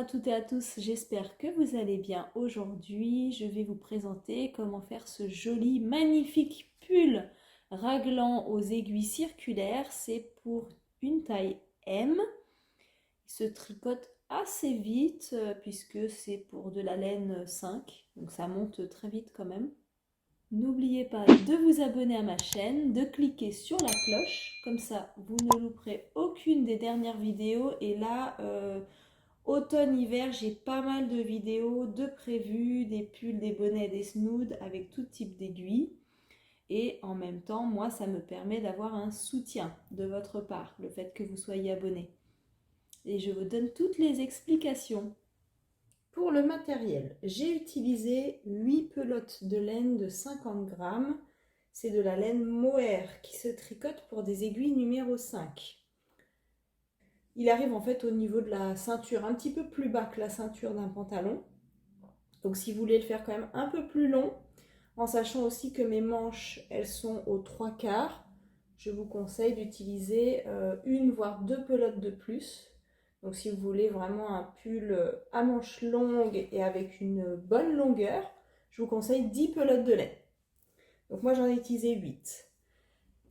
toutes et à tous, j'espère que vous allez bien. Aujourd'hui, je vais vous présenter comment faire ce joli, magnifique pull raglan aux aiguilles circulaires. C'est pour une taille M. Il se tricote assez vite puisque c'est pour de la laine 5, donc ça monte très vite quand même. N'oubliez pas de vous abonner à ma chaîne, de cliquer sur la cloche, comme ça vous ne louperez aucune des dernières vidéos. Et là, automne-hiver, j'ai pas mal de vidéos de prévues, des pulls, des bonnets, des snoods avec tout type d'aiguilles. Et en même temps, moi, ça me permet d'avoir un soutien de votre part, le fait que vous soyez abonné. Et je vous donne toutes les explications. Pour le matériel, j'ai utilisé 8 pelotes de laine de 50 grammes. C'est de la laine mohair qui se tricote pour des aiguilles numéro 5. Il arrive en fait au niveau de la ceinture, un petit peu plus bas que la ceinture d'un pantalon. Donc si vous voulez le faire quand même un peu plus long, en sachant aussi que mes manches, elles sont aux 3/4, je vous conseille d'utiliser une voire 2 pelotes de plus. Donc si vous voulez vraiment un pull à manches longues et avec une bonne longueur, je vous conseille 10 pelotes de laine. Donc moi j'en ai utilisé 8.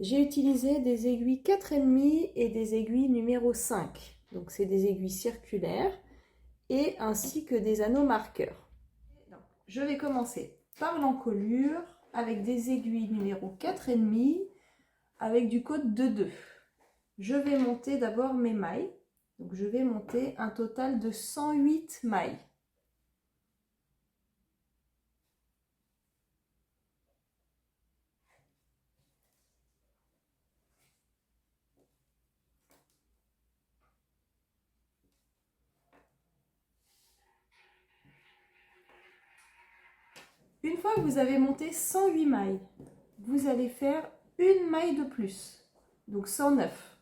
J'ai utilisé des aiguilles 4,5 et des aiguilles numéro 5. Donc c'est des aiguilles circulaires et ainsi que des anneaux marqueurs. Donc, je vais commencer par l'encolure avec des aiguilles numéro 4,5 avec du côte de 2. Je vais monter d'abord mes mailles. Donc je vais monter un total de 108 mailles. Une fois que vous avez monté 108 mailles, vous allez faire une maille de plus, donc 109.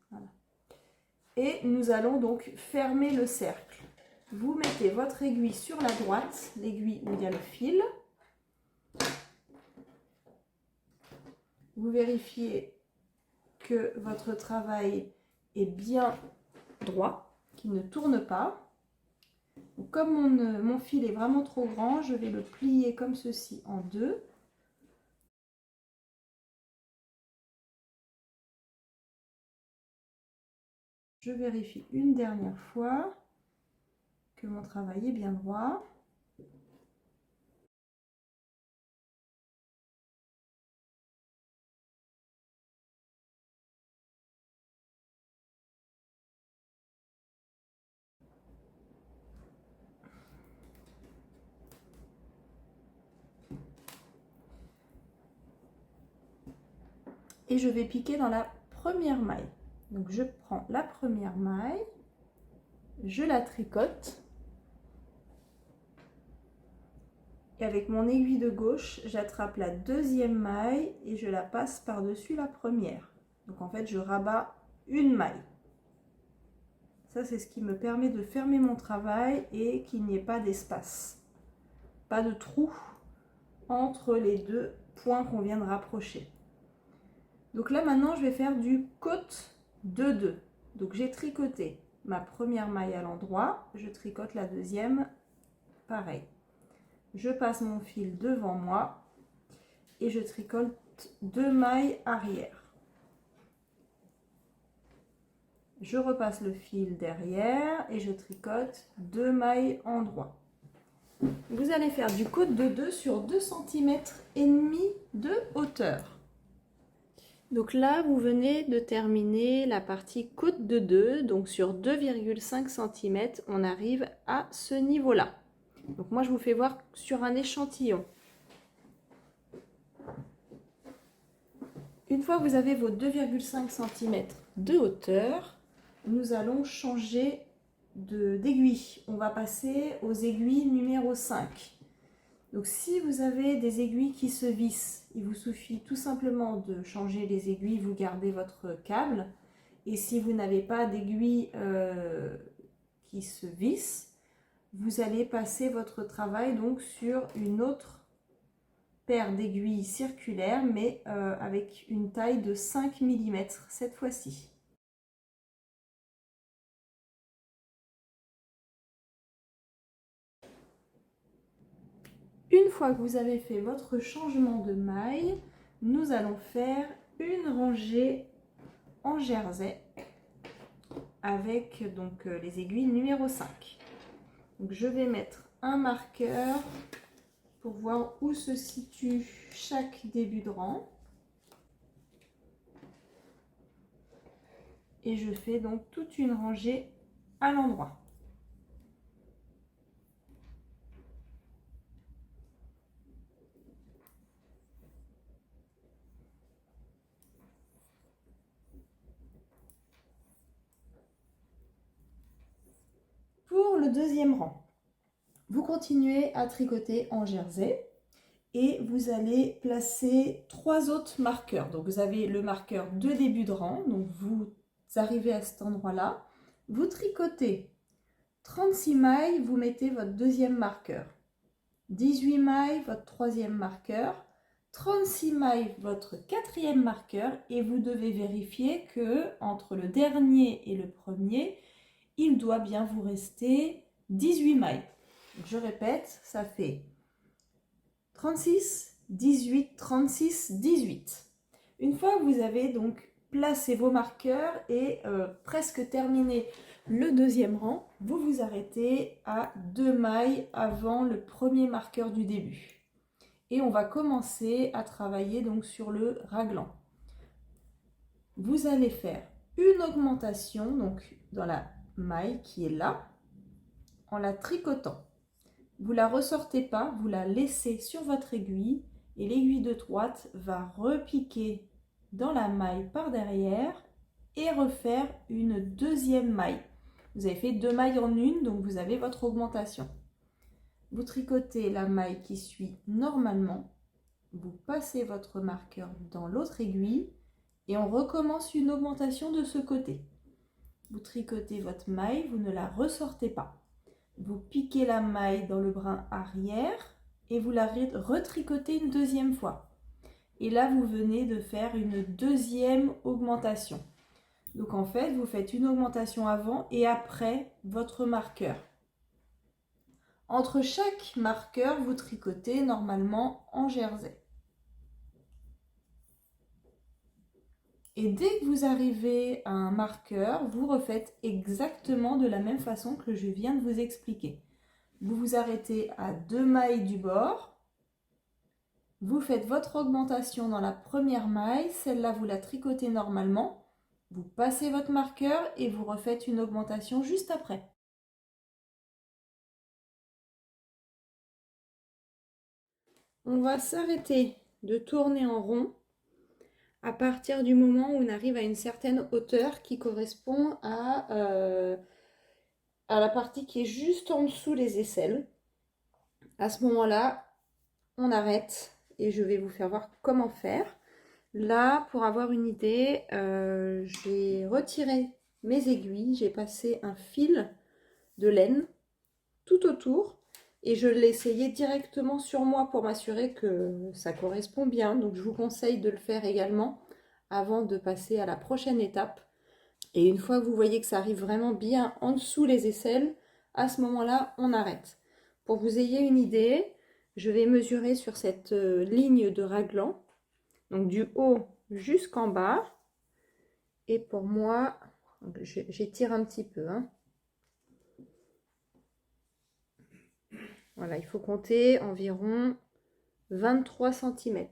Voilà. Et nous allons donc fermer le cercle. Vous mettez votre aiguille sur la droite, l'aiguille où il y a le fil. Vous vérifiez que votre travail est bien droit, qu'il ne tourne pas. Comme mon fil est vraiment trop grand, je vais le plier comme ceci en deux. Je vérifie une dernière fois que mon travail est bien droit. Et je vais piquer dans la première maille. Donc je prends la première maille, je la tricote et avec mon aiguille de gauche, j'attrape la deuxième maille et je la passe par-dessus la première. Donc en fait, je rabats une maille. Ça, c'est ce qui me permet de fermer mon travail et qu'il n'y ait pas d'espace, pas de trou entre les deux points qu'on vient de rapprocher. Donc là, maintenant, je vais faire du côte de 2. Donc j'ai tricoté ma première maille à l'endroit, je tricote la deuxième, pareil. Je passe mon fil devant moi et je tricote 2 mailles arrière. Je repasse le fil derrière et je tricote 2 mailles endroit. Vous allez faire du côte de 2 sur 2,5 cm de hauteur. Donc là, vous venez de terminer la partie côte de 2, donc sur 2,5 cm, on arrive à ce niveau-là. Donc moi, je vous fais voir sur un échantillon. Une fois que vous avez vos 2,5 cm de hauteur, nous allons changer d'aiguille. On va passer aux aiguilles numéro 5. Donc si vous avez des aiguilles qui se vissent, il vous suffit tout simplement de changer les aiguilles, vous gardez votre câble. Et si vous n'avez pas d'aiguilles qui se vissent, vous allez passer votre travail donc sur une autre paire d'aiguilles circulaires, mais avec une taille de 5 mm cette fois-ci. Une fois que vous avez fait votre changement de maille, nous allons faire une rangée en jersey avec donc les aiguilles numéro 5. Donc je vais mettre un marqueur pour voir où se situe chaque début de rang. Et je fais donc toute une rangée à l'endroit. Pour le deuxième rang, vous continuez à tricoter en jersey et vous allez placer 3 autres marqueurs. Donc vous avez le marqueur de début de rang, donc vous arrivez à cet endroit-là, vous tricotez 36 mailles, vous mettez votre deuxième marqueur, 18 mailles, votre troisième marqueur, 36 mailles, votre quatrième marqueur, et vous devez vérifier que entre le dernier et le premier, il doit bien vous rester 18 mailles. Je répète, ça fait 36, 18, 36, 18. Une fois que vous avez donc placé vos marqueurs et presque terminé le deuxième rang, vous vous arrêtez à 2 mailles avant le premier marqueur du début. Et on va commencer à travailler donc sur le raglan. Vous allez faire une augmentation donc dans la maille qui est là, en la tricotant. Vous la ressortez pas, vous la laissez sur votre aiguille et l'aiguille de droite va repiquer dans la maille par derrière et refaire une deuxième maille. Vous avez fait 2 mailles en une, donc vous avez votre augmentation. Vous tricotez la maille qui suit normalement, vous passez votre marqueur dans l'autre aiguille et on recommence une augmentation de ce côté. Vous tricotez votre maille, vous ne la ressortez pas. Vous piquez la maille dans le brin arrière et vous la retricotez une deuxième fois. Et là, vous venez de faire une deuxième augmentation. Donc en fait, vous faites une augmentation avant et après votre marqueur. Entre chaque marqueur, vous tricotez normalement en jersey. Et dès que vous arrivez à un marqueur, vous refaites exactement de la même façon que je viens de vous expliquer. Vous vous arrêtez à 2 mailles du bord. Vous faites votre augmentation dans la première maille. Celle-là, vous la tricotez normalement. Vous passez votre marqueur et vous refaites une augmentation juste après. On va s'arrêter de tourner en rond à partir du moment où on arrive à une certaine hauteur qui correspond à la partie qui est juste en dessous les aisselles. À ce moment-là, on arrête et je vais vous faire voir comment faire. Là, pour avoir une idée, j'ai retiré mes aiguilles, j'ai passé un fil de laine tout autour et je l'ai essayé directement sur moi pour m'assurer que ça correspond bien. Donc je vous conseille de le faire également avant de passer à la prochaine étape. Et une fois que vous voyez que ça arrive vraiment bien en dessous les aisselles, à ce moment-là, on arrête. Pour que vous ayez une idée, je vais mesurer sur cette ligne de raglan, donc du haut jusqu'en bas. Et pour moi, j'étire un petit peu, hein. Voilà, il faut compter environ 23 cm.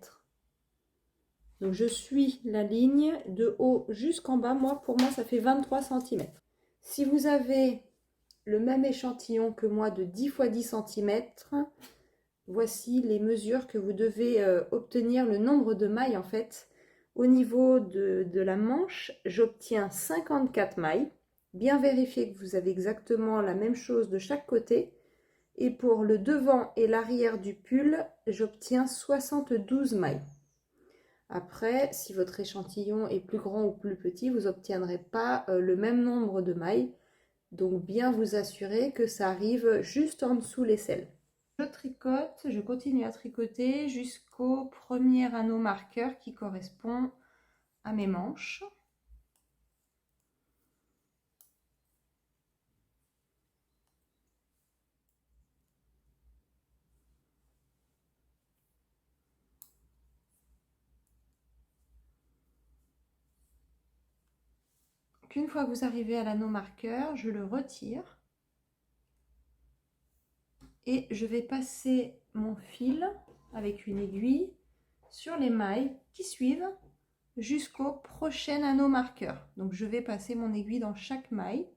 Donc je suis la ligne de haut jusqu'en bas. Pour moi, ça fait 23 cm. Si vous avez le même échantillon que moi de 10 x 10 cm, voici les mesures que vous devez obtenir, le nombre de mailles en fait. Au niveau de la manche, j'obtiens 54 mailles. Bien vérifier que vous avez exactement la même chose de chaque côté. Et pour le devant et l'arrière du pull, j'obtiens 72 mailles. Après, si votre échantillon est plus grand ou plus petit, vous n'obtiendrez pas le même nombre de mailles. Donc bien vous assurer que ça arrive juste en dessous l'aisselle. Je tricote, je continue à tricoter jusqu'au premier anneau marqueur qui correspond à mes manches. Une fois que vous arrivez à l'anneau marqueur, je le retire et je vais passer mon fil avec une aiguille sur les mailles qui suivent jusqu'au prochain anneau marqueur. Donc je vais passer mon aiguille dans chaque maille.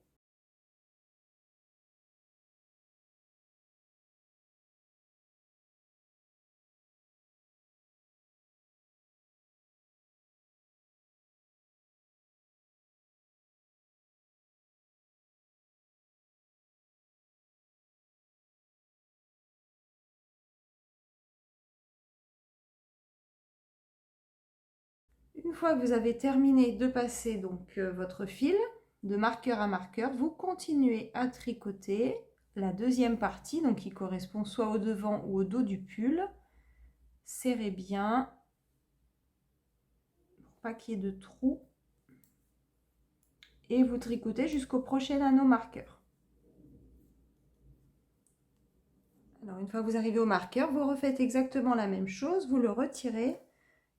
Une fois que vous avez terminé de passer donc votre fil de marqueur à marqueur, vous continuez à tricoter la deuxième partie, donc qui correspond soit au devant ou au dos du pull. Serrez bien pour pas qu'il y ait de trous et vous tricotez jusqu'au prochain anneau marqueur. Alors une fois que vous arrivez au marqueur, vous refaites exactement la même chose, vous le retirez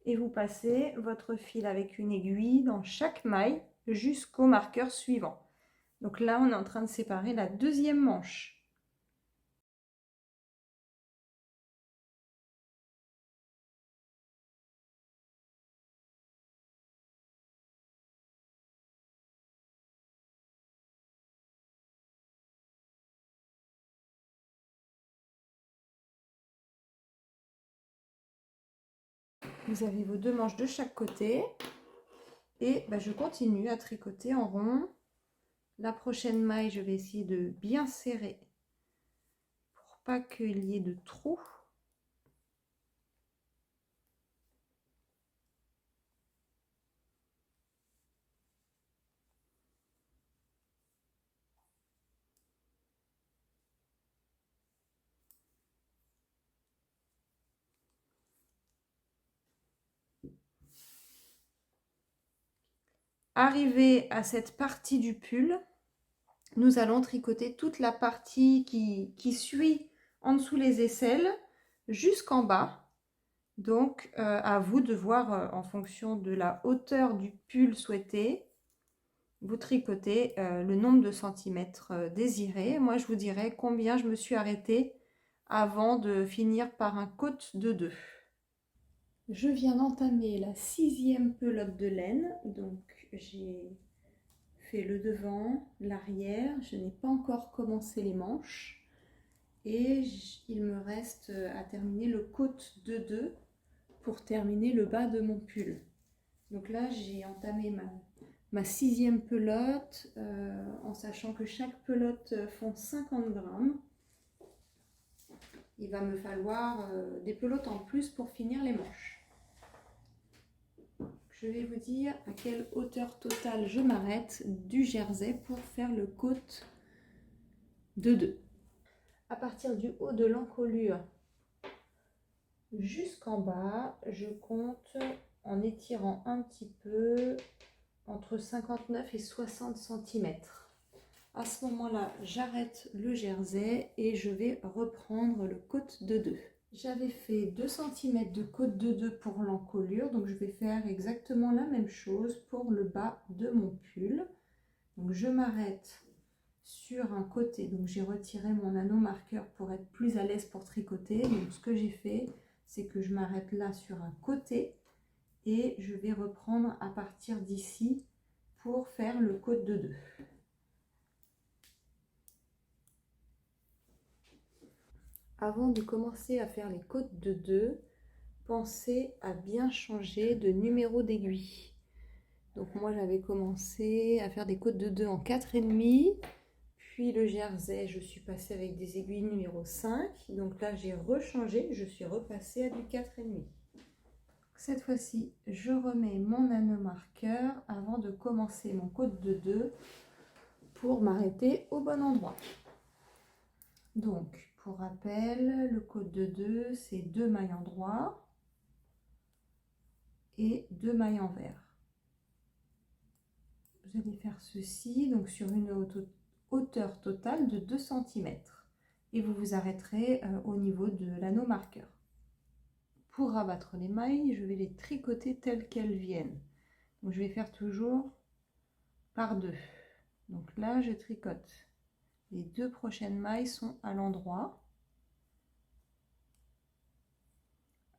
et vous passez votre fil avec une aiguille dans chaque maille jusqu'au marqueur suivant. Donc là, on est en train de séparer la deuxième manche. Vous avez vos deux manches de chaque côté et je continue à tricoter en rond. La prochaine maille, je vais essayer de bien serrer pour pas qu'il y ait de trous. Arrivé à cette partie du pull, nous allons tricoter toute la partie qui suit en dessous les aisselles jusqu'en bas. Donc à vous de voir en fonction de la hauteur du pull souhaité, vous tricotez le nombre de centimètres désiré. Moi je vous dirai combien je me suis arrêtée avant de finir par un côte de 2. Je viens d'entamer la 6e pelote de laine, donc j'ai fait le devant, l'arrière, je n'ai pas encore commencé les manches et il me reste à terminer le côte de 2 pour terminer le bas de mon pull. Donc là j'ai entamé ma 6e pelote en sachant que chaque pelote font 50 grammes. Il va me falloir des pelotes en plus pour finir les manches. Je vais vous dire à quelle hauteur totale je m'arrête du jersey pour faire le côte de 2. À partir du haut de l'encolure jusqu'en bas, je compte en étirant un petit peu entre 59 et 60 cm. À ce moment-là, j'arrête le jersey et je vais reprendre le côte de 2. J'avais fait 2 cm de côte de 2 pour l'encolure, donc je vais faire exactement la même chose pour le bas de mon pull. Donc je m'arrête sur un côté, donc j'ai retiré mon anneau marqueur pour être plus à l'aise pour tricoter. Donc ce que j'ai fait, c'est que je m'arrête là sur un côté et je vais reprendre à partir d'ici pour faire le côte de 2. Avant de commencer à faire les côtes de 2, pensez à bien changer de numéro d'aiguille. Donc moi j'avais commencé à faire des côtes de 2 en 4,5, puis le jersey je suis passée avec des aiguilles numéro 5, donc là j'ai rechangé, je suis repassée à du 4,5. Cette fois-ci je remets mon anneau marqueur avant de commencer mon côte de 2 pour m'arrêter au bon endroit. Donc Pour rappel, le code de 2, c'est 2 mailles en droit et 2 mailles envers. Vous allez faire ceci donc sur une hauteur totale de 2 cm et vous vous arrêterez au niveau de l'anneau marqueur. Pour rabattre les mailles, je vais les tricoter telles qu'elles viennent. Donc je vais faire toujours par 2. Donc là, je tricote. Les 2 prochaines mailles sont à l'endroit.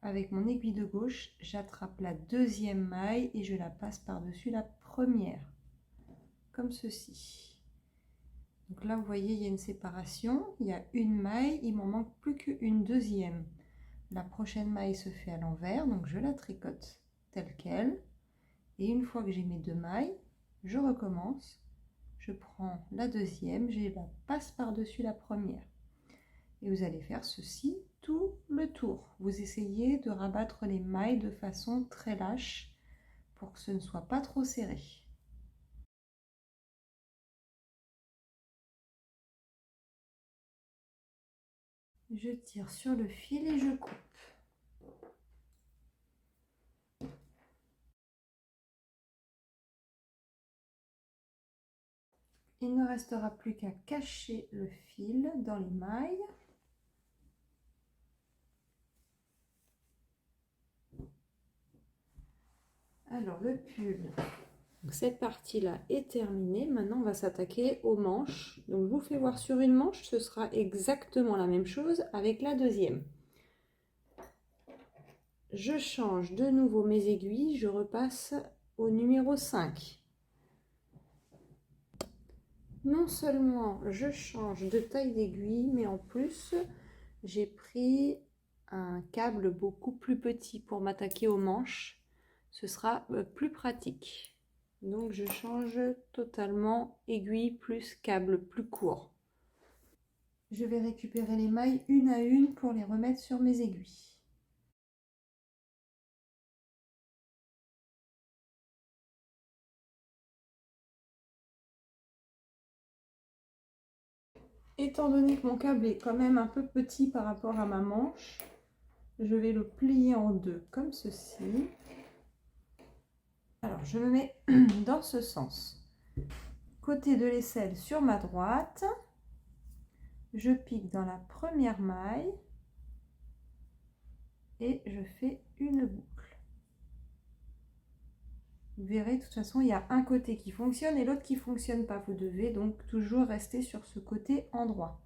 Avec mon aiguille de gauche, j'attrape la deuxième maille et je la passe par-dessus la première, comme ceci. Donc là, vous voyez, il y a une séparation, il y a une maille, il m'en manque plus qu'une deuxième. La prochaine maille se fait à l'envers, donc je la tricote telle qu'elle. Et une fois que j'ai mes 2 mailles, je recommence. Je prends la deuxième, je la passe par-dessus la première. Et vous allez faire ceci tout le tour. Vous essayez de rabattre les mailles de façon très lâche pour que ce ne soit pas trop serré. Je tire sur le fil et je coupe. Il ne restera plus qu'à cacher le fil dans les mailles. Alors le pull, donc cette partie-là est terminée. Maintenant, on va s'attaquer aux manches. Donc je vous fais voir sur une manche, ce sera exactement la même chose avec la deuxième. Je change de nouveau mes aiguilles, je repasse au numéro 5. Non seulement je change de taille d'aiguille, mais en plus j'ai pris un câble beaucoup plus petit pour m'attaquer aux manches. Ce sera plus pratique. Donc je change totalement aiguille plus câble plus court. Je vais récupérer les mailles une à une pour les remettre sur mes aiguilles. Étant donné que mon câble est quand même un peu petit par rapport à ma manche, je vais le plier en deux comme ceci. Alors je me mets dans ce sens. Côté de l'aisselle sur ma droite, je pique dans la première maille et je fais une boucle. Vous verrez, de toute façon, il y a un côté qui fonctionne et l'autre qui ne fonctionne pas. Vous devez donc toujours rester sur ce côté endroit.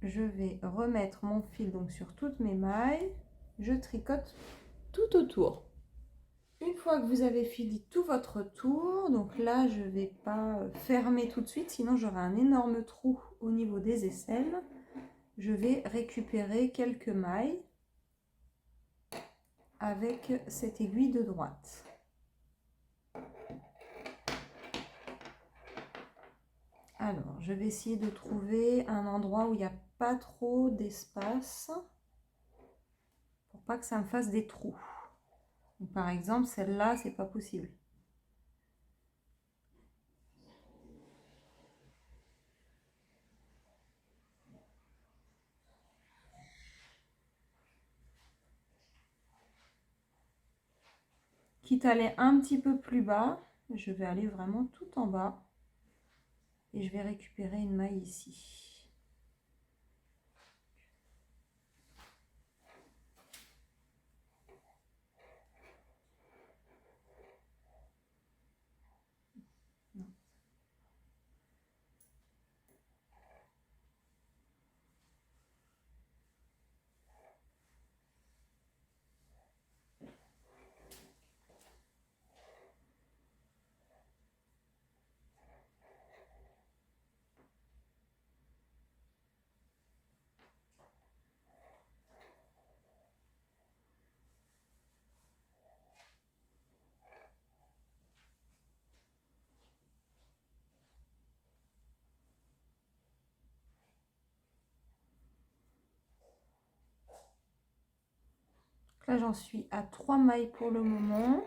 Je vais remettre mon fil donc sur toutes mes mailles. Je tricote tout autour. Une fois que vous avez fini tout votre tour, donc là je ne vais pas fermer tout de suite, sinon j'aurai un énorme trou au niveau des aisselles. Je vais récupérer quelques mailles avec cette aiguille de droite. Alors, je vais essayer de trouver un endroit où il n'y a pas trop d'espace pour pas que ça me fasse des trous. Donc, par exemple, celle-là, c'est pas possible. Quitte à aller un petit peu plus bas, je vais aller vraiment tout en bas et je vais récupérer une maille ici. Là, j'en suis à 3 mailles pour le moment.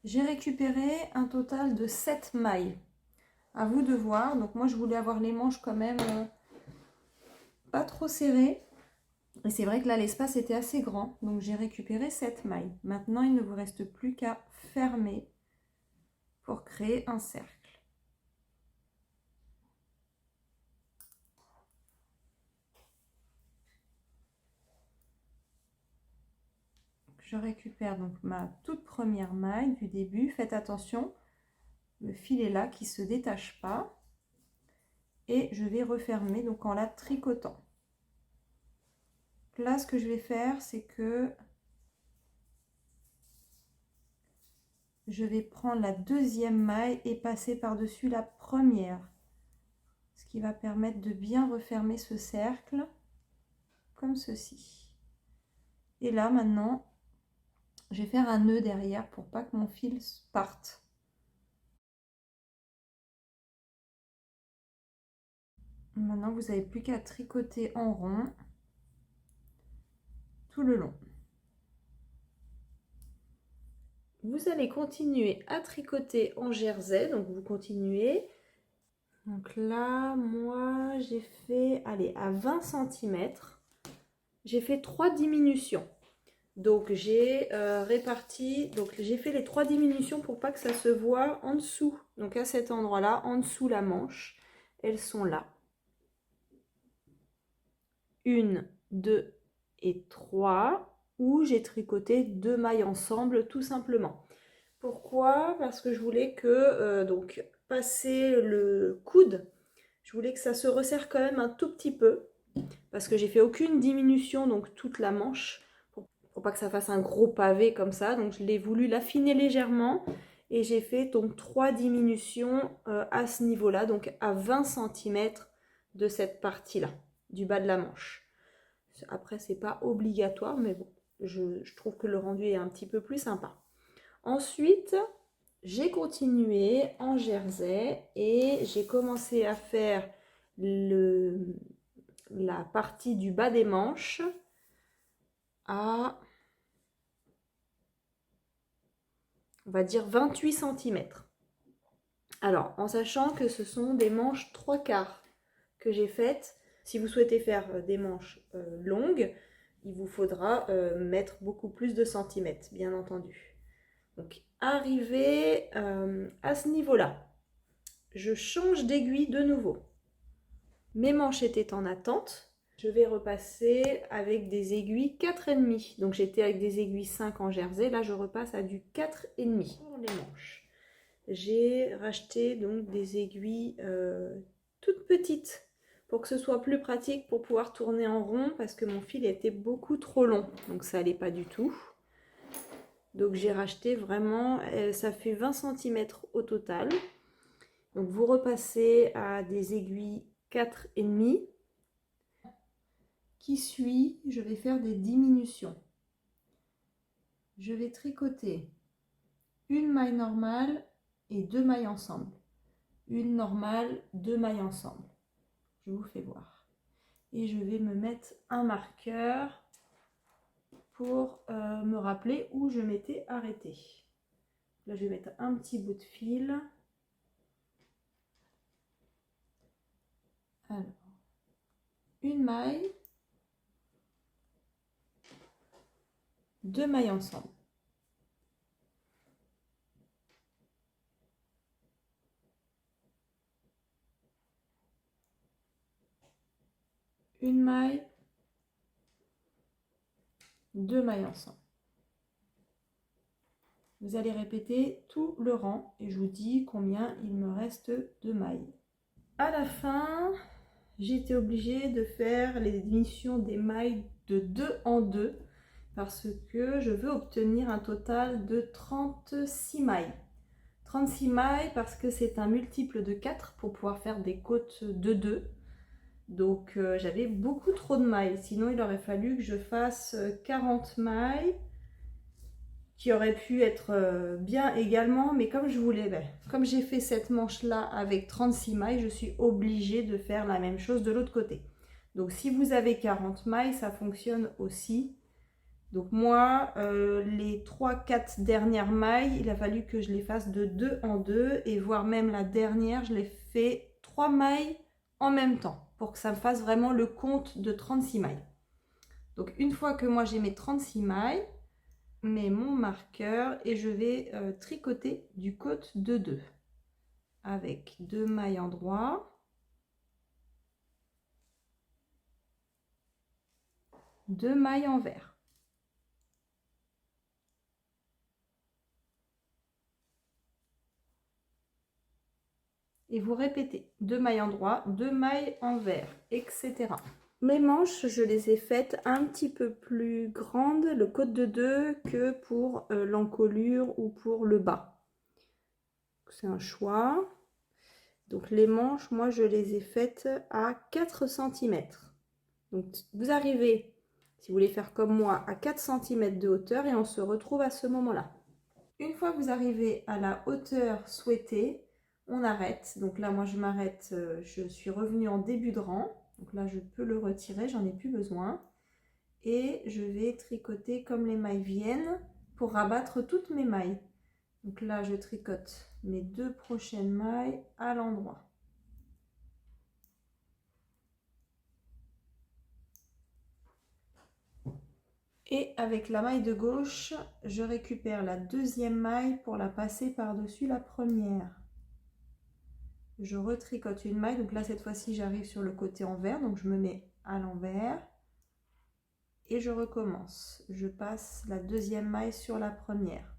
J'ai récupéré un total de 7 mailles. À vous de voir. Donc moi je voulais avoir les manches quand même pas trop serrées. Et c'est vrai que là l'espace était assez grand. Donc j'ai récupéré 7 mailles. Maintenant il ne vous reste plus qu'à fermer pour créer un cercle. Je récupère donc ma toute première maille du début. Faites attention, le fil est là qui ne se détache pas. Et je vais refermer donc en la tricotant. Là, ce que je vais faire, c'est que je vais prendre la deuxième maille et passer par-dessus la première. Ce qui va permettre de bien refermer ce cercle, comme ceci. Et là, maintenant, je vais faire un nœud derrière pour pas que mon fil parte. Maintenant, vous n'avez plus qu'à tricoter en rond tout le long. Vous allez continuer à tricoter en jersey, donc vous continuez. Donc là, moi, j'ai fait, allez, à 20 cm, j'ai fait 3 diminutions. Donc j'ai réparti, donc j'ai fait les 3 diminutions pour pas que ça se voit en dessous. Donc à cet endroit-là, en dessous la manche, elles sont là. 1, 2 et 3, où j'ai tricoté 2 mailles ensemble tout simplement. Pourquoi? Parce que je voulais que, donc, passer le coude, je voulais que ça se resserre quand même un tout petit peu, parce que j'ai fait aucune diminution, donc toute la manche, pour pas que ça fasse un gros pavé comme ça. Donc je l'ai voulu l'affiner légèrement, et j'ai fait donc 3 diminutions à ce niveau-là, donc à 20 cm de cette partie-là, du bas de la manche. Après, c'est pas obligatoire, mais bon, je trouve que le rendu est un petit peu plus sympa. Ensuite, j'ai continué en jersey et j'ai commencé à faire la partie du bas des manches à, on va dire, 28 cm. Alors, en sachant que ce sont des manches 3/4 que j'ai faites. Si vous souhaitez faire des manches longues, il vous faudra mettre beaucoup plus de centimètres, bien entendu. Donc, arrivé à ce niveau-là, je change d'aiguille de nouveau. Mes manches étaient en attente. Je vais repasser avec des aiguilles 4,5. Donc, j'étais avec des aiguilles 5 en jersey. Là, je repasse à du 4,5 pour les manches. J'ai racheté donc des aiguilles toutes petites pour que ce soit plus pratique pour pouvoir tourner en rond, parce que mon fil était beaucoup trop long. Donc, ça n'allait pas du tout. Donc j'ai racheté vraiment, ça fait 20 cm au total. Donc vous repassez à des aiguilles 4,5. Qui suit, je vais faire des diminutions. Je vais tricoter une maille normale et 2 mailles ensemble. Une normale, 2 mailles ensemble. Je vous fais voir. Et je vais me mettre un marqueur pour me rappeler où je m'étais arrêtée. Là, je vais mettre un petit bout de fil. Alors, une maille, 2 mailles ensemble. Une maille, 2 mailles ensemble. Vous allez répéter tout le rang et je vous dis combien il me reste de mailles. À la fin, j'ai été obligée de faire les diminutions des mailles de 2 en 2 parce que je veux obtenir un total de 36 mailles. 36 mailles parce que c'est un multiple de 4 pour pouvoir faire des côtes de 2. Donc j'avais beaucoup trop de mailles, sinon il aurait fallu que je fasse 40 mailles qui aurait pu être bien également, mais comme je voulais, comme j'ai fait cette manche là avec 36 mailles, je suis obligée de faire la même chose de l'autre côté. Donc si vous avez 40 mailles, ça fonctionne aussi, Donc moi, les 3-4 dernières mailles, il a fallu que je les fasse de 2 en 2 et voire même la dernière, je l'ai fait 3 mailles en même temps pour que ça me fasse vraiment le compte de 36 mailles. Donc une fois que moi j'ai mes 36 mailles, je mets mon marqueur et je vais tricoter du côte de 2 avec 2 mailles endroit, 2 mailles envers. Et vous répétez 2 mailles endroit, 2 mailles envers, etc. Mes manches, je les ai faites un petit peu plus grandes, le côte de 2, que pour l'encolure ou pour le bas. C'est un choix. Donc les manches, moi je les ai faites à 4 cm. Donc vous arrivez, si vous voulez faire comme moi, à 4 cm de hauteur et on se retrouve à ce moment-là. Une fois que vous arrivez à la hauteur souhaitée, on arrête. Donc là, moi je m'arrête, je suis revenue en début de rang. Donc là, je peux le retirer, j'en ai plus besoin. Et je vais tricoter comme les mailles viennent pour rabattre toutes mes mailles. Donc là, je tricote mes 2 prochaines mailles à l'endroit. Et avec la maille de gauche, je récupère la deuxième maille pour la passer par-dessus la première. Je retricote une maille, donc là cette fois-ci j'arrive sur le côté envers, donc je me mets à l'envers et je recommence. Je passe la deuxième maille sur la première.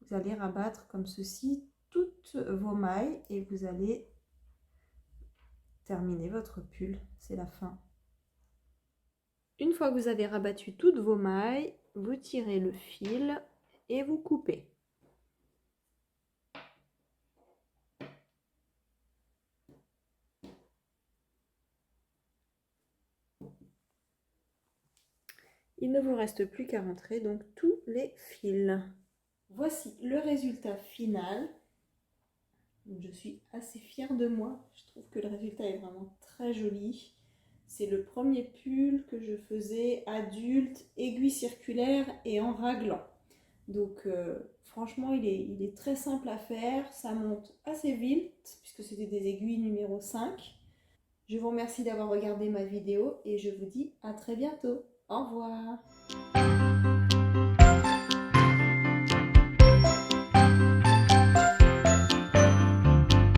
Vous allez rabattre comme ceci toutes vos mailles et vous allez terminer votre pull, c'est la fin. Une fois que vous avez rabattu toutes vos mailles, vous tirez le fil et vous coupez. Il ne vous reste plus qu'à rentrer donc tous les fils. Voici le résultat final. Donc, je suis assez fière de moi. Je trouve que le résultat est vraiment très joli. C'est le premier pull que je faisais adulte, aiguille circulaire et en raglan. Donc franchement, il est très simple à faire. Ça monte assez vite puisque c'était des aiguilles numéro 5. Je vous remercie d'avoir regardé ma vidéo et je vous dis à très bientôt. Au revoir.